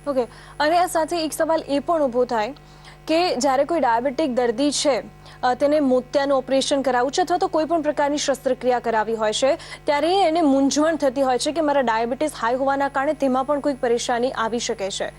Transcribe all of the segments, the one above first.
Okay. અને આ સાથે એક સવાલ એ પણ ઊભો થાય કે જ્યારે કોઈ ડાયાબિટીક દર્દી છે તેને મોતિયાનું ઓપરેશન કરાવવું છે અથવા તો કોઈ પણ પ્રકારની શસ્ત્રક્રિયા કરાવી હોય છે ત્યારે એને મૂંઝવણ થતી હોય છે કે મારા ડાયાબિટીસ હાઈ હોવાના કારણે તેમાં પણ કોઈક પરેશાની આવી શકે છે.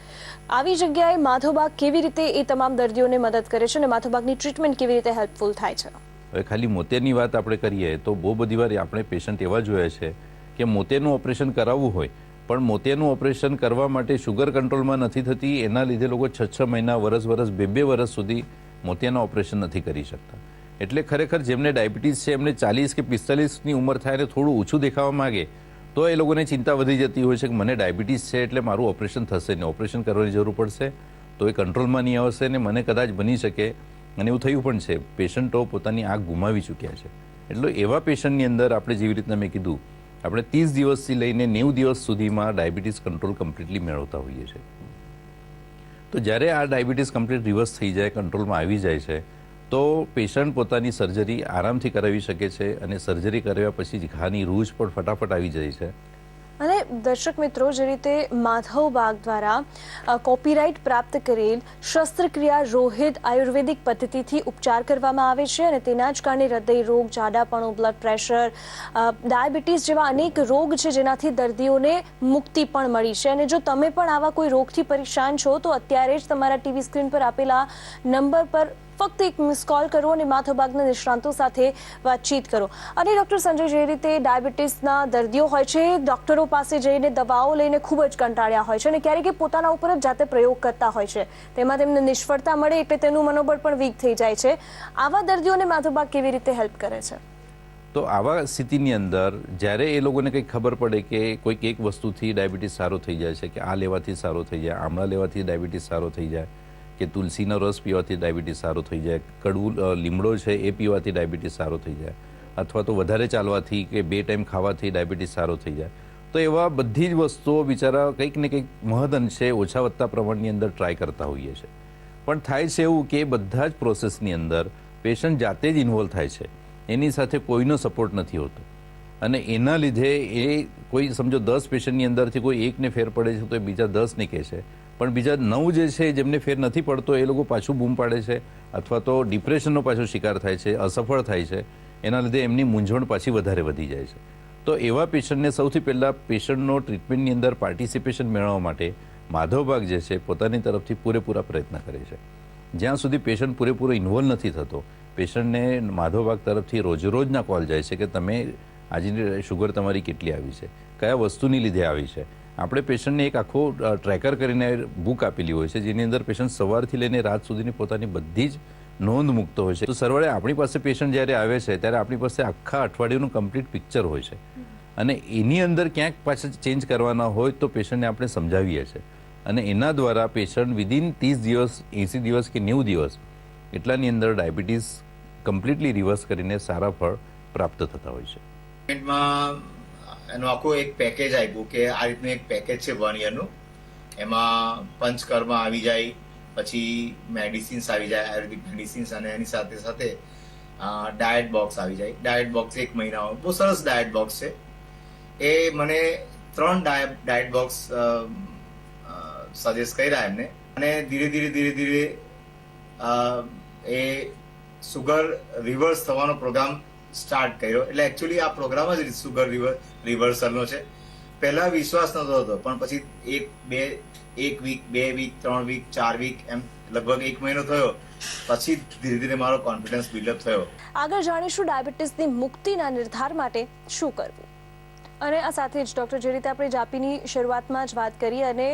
આવી જગ્યાએ માધવબાગ કેવી રીતે એ તમામ દર્દીઓને મદદ કરે છે અને માધવબાગની ટ્રીટમેન્ટ કેવી રીતે હેલ્પફુલ થાય છે? હવે ખાલી મોતિયાની વાત આપણે કરીએ તો બહુ બધી વાર આપણે પેશન્ટ એવા જોયા છે કે મોતિયાનું ઓપરેશન કરાવવું હોય પણ મોતિયાનું ઓપરેશન કરવા માટે શુગર કંટ્રોલમાં નથી થતી, એના લીધે લોકો 6 મહિના, વર્ષ, 2 વર્ષ સુધી મોતિયાના ઓપરેશન નથી કરી શકતા. એટલે ખરેખર જેમને ડાયાબિટીસ છે એમને 40 કે 45ની ઉંમર થાય અને થોડું ઓછું દેખાવા માગે તો એ લોકોને ચિંતા વધી જતી હોય છે કે મને ડાયાબિટીસ છે એટલે મારું ઓપરેશન થશે ને, ઓપરેશન કરવાની જરૂર પડશે તો એ કંટ્રોલમાં નહીં આવશે ને મને કદાચ બની શકે, અને એવું થયું પણ છે. પેશન્ટો પોતાની આંખ ગુમાવી ચૂક્યા છે. એટલે એવા પેશન્ટની અંદર આપણે જેવી રીતના મેં કીધું, આપણે 30 દિવસથી લઈને 90 દિવસ સુધીમાં ડાયાબિટીસ કંટ્રોલ કમ્પ્લીટલી મેળવતા હોઈએ છીએ. તો જ્યારે આ ડાયાબિટીસ કમ્પ્લીટ રિવર્સ થઈ જાય, કંટ્રોલમાં આવી જાય છે, તો પેશન્ટ પોતાની સર્જરી આરામથી કરાવી શકે છે અને સર્જરી કર્યા પછી જ ઘાની રૂઝ પણ ફટાફટ આવી જાય છે. અને દર્શક મિત્રો, જે રીતે માધવબાગ દ્વારા કોપીરાઇટ પ્રાપ્ત કરેલ શસ્ત્રક્રિયા રોહિત આયુર્વેદિક પદ્ધતિથી ઉપચાર કરવામાં આવે છે અને તેના જ કારણે હૃદય રોગ, જાડાપણું, બ્લડ પ્રેશર, ડાયાબિટીસ જેવા અનેક રોગ છે જેનાથી દર્દીઓને મુક્તિ પણ મળી છે. અને જો તમે પણ આવા કોઈ રોગથી પરેશાન છો તો અત્યારે જ તમારા ટીવી સ્ક્રીન પર આપેલા નંબર પર ફક્ત એક મિસ કોલ કરો અને માધવબાગના નિષ્ણાંતો સાથે વાતચીત કરો. અને ડૉક્ટર સંજય, જે રીતે ડાયાબિટીસના દર્દીઓ હોય છે ડૉક્ટરો પાસે જઈને દવાઓ લઈને ખૂબ જ કંટાળ્યા હોય છે અને ક્યારેક પોતાના ઉપર જ જાતે પ્રયોગ કરતા હોય છે, તેમાં તેમને નિષ્ફળતા મળે એટલે તેનું મનોબળ પણ વીક થઈ જાય છે. આવા દર્દીઓને માધવબાગ કેવી રીતે હેલ્પ કરે છે? તો આવા સ્થિતિની અંદર જ્યારે એ લોકોને કંઈક ખબર પડે કે કોઈક એક વસ્તુથી ડાયાબિટીસ સારો થઈ જાય છે, કે આ લેવાથી સારો થઈ જાય, આમળા લેવાથી ડાયાબિટીસ સારો થઈ જાય, કે તુલસીનો રસ પીવાથી ડાયાબિટીસ સારો થઈ જાય, કડવું લીમડો છે એ પીવાથી ડાયાબિટીસ સારો થઈ જાય, અથવા તો વધારે ચાલવાથી કે 2 ટાઈમ ખાવાથી ડાયાબિટીસ સારો થઈ જાય, તો એવા બધી જ વસ્તુઓ બિચારા કંઈક ને કંઈક મહદઅંશે ઓછા વધતા પ્રમાણની અંદર ટ્રાય કરતા હોઈએ છીએ. પણ થાય છે એવું કે બધા જ પ્રોસેસની અંદર પેશન્ટ જાતે જ ઇન્વોલ્વ થાય છે, એની સાથે કોઈનો સપોર્ટ નથી હોતો અને એના લીધે એ કોઈ સમજો 10 પેશન્ટની અંદરથી કોઈ એકને ફેર પડે છે તો એ બીજા 10ને કહે છે, પણ બીજા 9 જે છે જેમને ફેર નથી પડતો એ લોકો પાછું બૂમ પાડે છે અથવા તો ડિપ્રેશનનો પાછો શિકાર થાય છે, અસફળ થાય છે. એના લીધે એમની મૂંઝવણ પાછી વધારે વધી જાય છે. તો એવા પેશન્ટને સૌથી પહેલાં પેશન્ટનો ટ્રીટમેન્ટની અંદર પાર્ટિસિપેશન મેળવવા માટે માધવબાગ જે છે પોતાની તરફથી પૂરેપૂરા પ્રયત્ન કરે છે. જ્યાં સુધી પેશન્ટ પૂરેપૂરો ઇન્વોલ્વ નથી થતો, પેશન્ટને માધવબાગ તરફથી રોજના કોલ જાય છે કે તમે આજની શુગર તમારી કેટલી આવી છે, કયા વસ્તુની લીધે આવી છે. આપણે પેશન્ટને એક આખો ટ્રેકર કરીને બુક આપેલી હોય છે જેની અંદર પેશન્ટ સવારથી લઈને રાત સુધીની પોતાની બધી જ નોંધ મૂકતો હોય છે. તો સરવાળે આપણી પાસે પેશન્ટ જ્યારે આવે છે ત્યારે આપણી પાસે આખા અઠવાડિયાનું કમ્પ્લીટ પિક્ચર હોય છે અને એની અંદર ક્યાંક પાછા ચેન્જ કરવાના હોય તો પેશન્ટને આપણે સમજાવીએ છીએ અને એના દ્વારા પેશન્ટ વિધિન 30 દિવસ, 80 દિવસ કે 90 દિવસ એટલાની અંદર ડાયાબિટીસ કમ્પ્લીટલી રિવર્સ કરીને સારા ફળ પ્રાપ્ત થતા હોય છે. એનું આખું એક પેકેજ આપ્યું કે આ રીતનું એક પેકેજ છે 1 યરનું. એમાં પંચકર્મ આવી જાય, પછી મેડિસિન્સ આવી જાય, આયુર્વેદિક મેડિસિન્સ, અને એની સાથે સાથે ડાયટ બોક્સ આવી જાય. ડાયટ બોક્સ 1 મહિનાનો બહુ સરસ ડાયટ બોક્સ છે. એ મને 3 ડાયટ બોક્સ સજેસ્ટ કર્યા એમને અને ધીરે ધીરે એ શુગર રિવર્સ થવાનો પ્રોગ્રામ સ્ટાર્ટ કર્યો. એટલે એકચ્યુઅલી આ પ્રોગ્રામ જ શુગર રિવર્સલનો છે. પહેલા વિશ્વાસ નહોતો થતો, પણ પછી 1 વીક, 2 વીક, 3 વીક, 4 વીક, એમ લગભગ 1 મહિનો થયો પછી ધીરે ધીરે મારો કોન્ફિડન્સ બિલ્ડઅપ થયો. આગળ જાણીશું ડાયાબિટીસની મુક્તિના નિર્ધાર માટે શું કરવું. અને આ સાથે જ ડૉક્ટર, જે રીતે આપણે જાપીની શરૂઆતમાં જ વાત કરી અને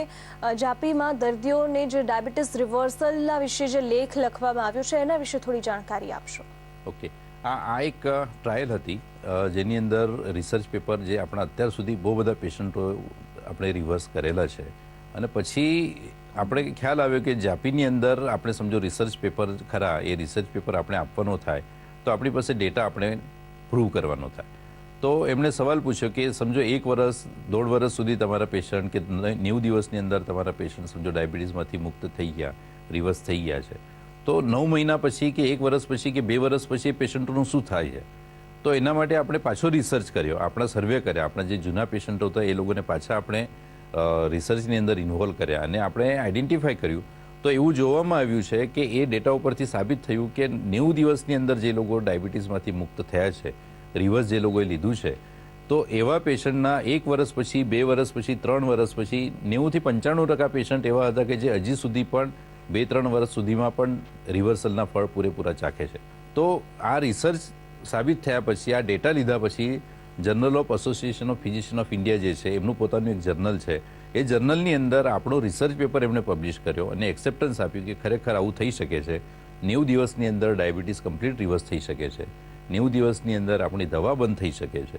જાપીમાં દર્દીઓને જે ડાયાબિટીસ રિવર્સલના વિશે જે લેખ લખવામાં આવ્યો છે એના વિશે થોડી જાણકારી આપશો. ઓકે, આ એક ટ્રાયલ હતી જેની અંદર રિસર્ચ પેપર જે આપણા અત્યાર સુધી બહુ બધા પેશન્ટો આપણે રિવર્સ કરેલા છે અને પછી આપણે ખ્યાલ આવ્યો કે જાપીની અંદર આપણે સમજો રિસર્ચ પેપર ખરા, એ રિસર્ચ પેપર આપણે આપવાનો થાય તો આપણી પાસે ડેટા આપણે પ્રૂવ કરવાનો થાય. તો એમણે સવાલ પૂછ્યો કે સમજો 1 વર્ષ, 1.5 વર્ષ સુધી તમારા પેશન્ટ કે 90 દિવસની અંદર તમારા પેશન્ટ સમજો ડાયાબિટીસમાંથી મુક્ત થઈ ગયા, રિવર્સ થઈ ગયા છે, તો 9 મહિના પછી કે 1 વર્ષ પછી કે 2 વર્ષ પછી પેશન્ટોનું શું થાય છે. તો એના માટે આપણે પાછો રિસર્ચ કર્યો, આપણા સર્વે કર્યા, આપણા જે જૂના પેશન્ટો હતા એ લોકોને પાછા આપણે રિસર્ચની અંદર ઇન્વોલ્વ કર્યા અને આપણે આઈડેન્ટિફાઈ કર્યું તો એવું જોવામાં આવ્યું છે કે એ ડેટા ઉપરથી સાબિત થયું કે 90 દિવસની અંદર જે લોકો ડાયાબિટીસમાંથી મુક્ત થયા છે, રિવર્સ જે લોકોએ લીધું છે, તો એવા પેશન્ટના 1 વર્ષ પછી, 2 વર્ષ પછી, 3 વર્ષ પછી 90 થી 95% પેશન્ટ એવા હતા કે જે હજી સુધી પણ 2-3 વર્ષ સુધીમાં પણ રિવર્સલના ફળ પૂરેપૂરા ચાખે છે. તો આ રિસર્ચ સાબિત થયા પછી, આ ડેટા લીધા પછી journal of association of physician of India જે છે એમનું પોતાનું એક જર્નલ છે, એ જર્નલની અંદર આપણો રિસર્ચ પેપર એમણે પબ્લિશ કર્યો અને એક્સેપ્ટન્સ આપ્યું કે ખરેખર આવું થઈ શકે છે. 90 દિવસની અંદર ડાયાબિટીસ કમ્પ્લીટ રિવર્સ થઈ શકે છે. 90 દિવસની અંદર આપણી દવા બંધ થઈ શકે છે.